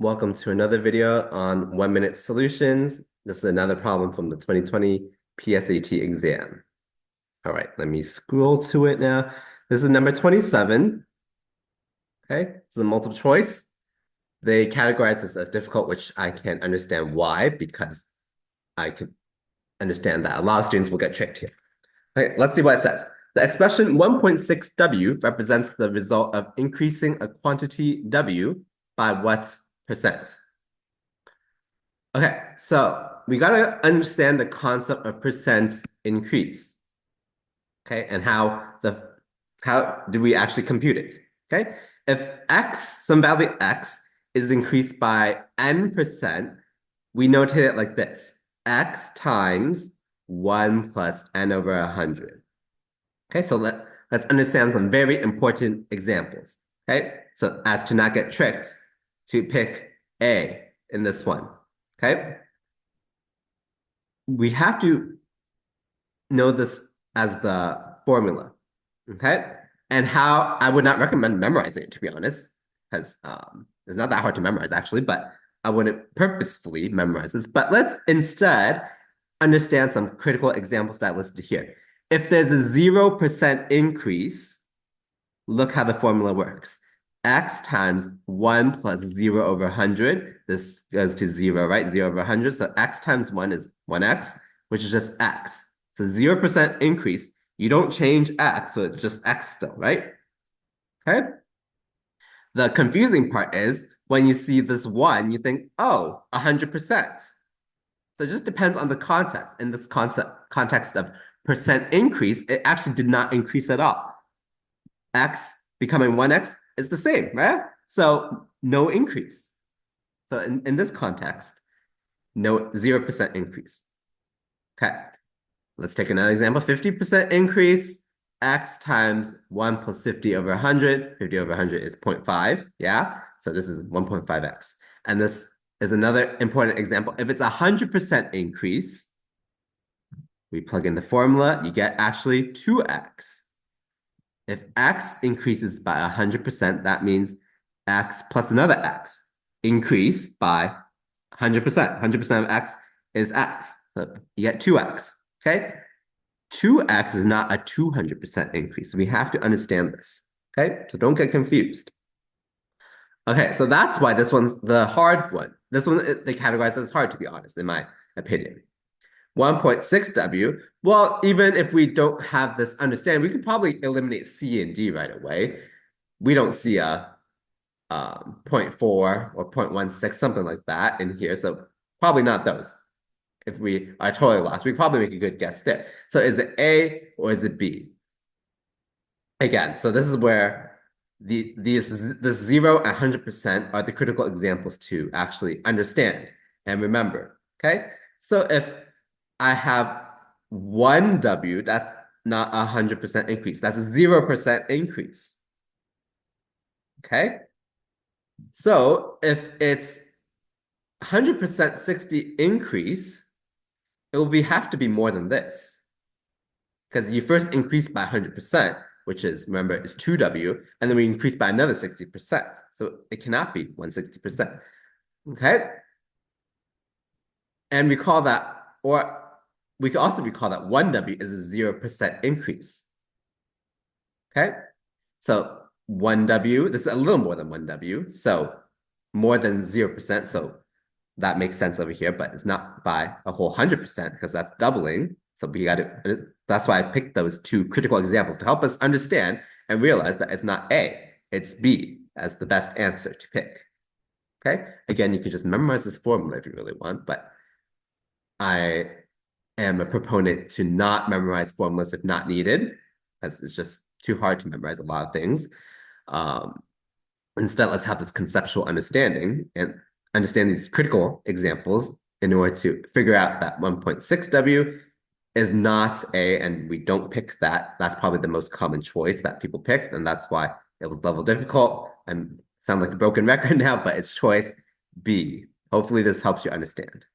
Welcome to another video on 1-minute solutions. This is another problem from the 2020 PSAT exam. All right, let me scroll to it now. This is number 27. Okay, it's a multiple choice. They categorize this as difficult, which I can understand why, because I can understand that a lot of students will get tricked here. Okay, let's see what it says. The expression 1.6W represents the result of increasing a quantity W by what percent? Okay, so we gotta understand the concept of percent increase. Okay, and how do we actually compute it? Okay, if x, some value x, is increased by n%, we notate it like this: x times 1 plus n over 100. Okay, so let's understand some very important examples. Okay, so as to not get tricked, to pick A in this one. Okay, we have to know this as the formula. Okay, and how I would not recommend memorizing it, to be honest, because it's not that hard to memorize actually, but I wouldn't purposefully memorize this. But let's instead understand some critical examples that I listed here. If there's a 0% increase, look how the formula works. X times 1 plus 0 over 100. This goes to 0, right? 0 over 100. So x times 1 is 1x, which is just x. So 0% increase. You don't change x, so it's just x still, right? Okay. The confusing part is when you see this 1, you think, oh, 100%. So it just depends on the context. In this context of percent increase, it actually did not increase at all. X becoming 1x is the same, right? So no increase. So in this context, no 0% increase. Okay, let's take another example. 50% increase, x times 1 plus 50 over 100. 50 over 100 is 0.5, yeah? So this is 1.5x. And this is another important example. If it's 100% increase, we plug in the formula, you get actually 2x. If x increases by 100%, that means x plus another x increase by 100%. 100% of x is x. So you get 2x, okay? 2x is not a 200% increase. We have to understand this, okay? So don't get confused. Okay, so that's why this one's the hard one. This one, they categorize as hard, to be honest, in my opinion. 1.6W, well, even if we don't have this understanding, we could probably eliminate C and D right away. We don't see a 0.4 or 0.16, something like that in here. So probably not those. If we are totally lost, we probably make a good guess there. So is it A or is it B? Again, so this is where this 0 and 100% are the critical examples to actually understand and remember, okay? So if I have 1W, that's not 100% increase. That's a 0% increase. Okay? So if it's 100% 60 increase, it will have to be more than this. Because you first increase by 100%, which is, remember, is 2W, and then we increase by another 60%. So it cannot be 160%. Okay? And recall that, or we can also recall that 1W is a 0% increase. Okay? So 1W, this is a little more than 1W, so more than 0%. So that makes sense over here, but it's not by a whole 100% because that's doubling. So we got to, that's why I picked those two critical examples to help us understand and realize that it's not A, it's B as the best answer to pick. Okay? Again, you can just memorize this formula if you really want, but I am a proponent to not memorize formulas if not needed, because it's just too hard to memorize a lot of things. Instead, let's have this conceptual understanding and understand these critical examples in order to figure out that 1.6W is not A, and we don't pick that. That's probably the most common choice that people picked, and that's why it was level difficult. I sound like a broken record now, but it's choice B. Hopefully this helps you understand.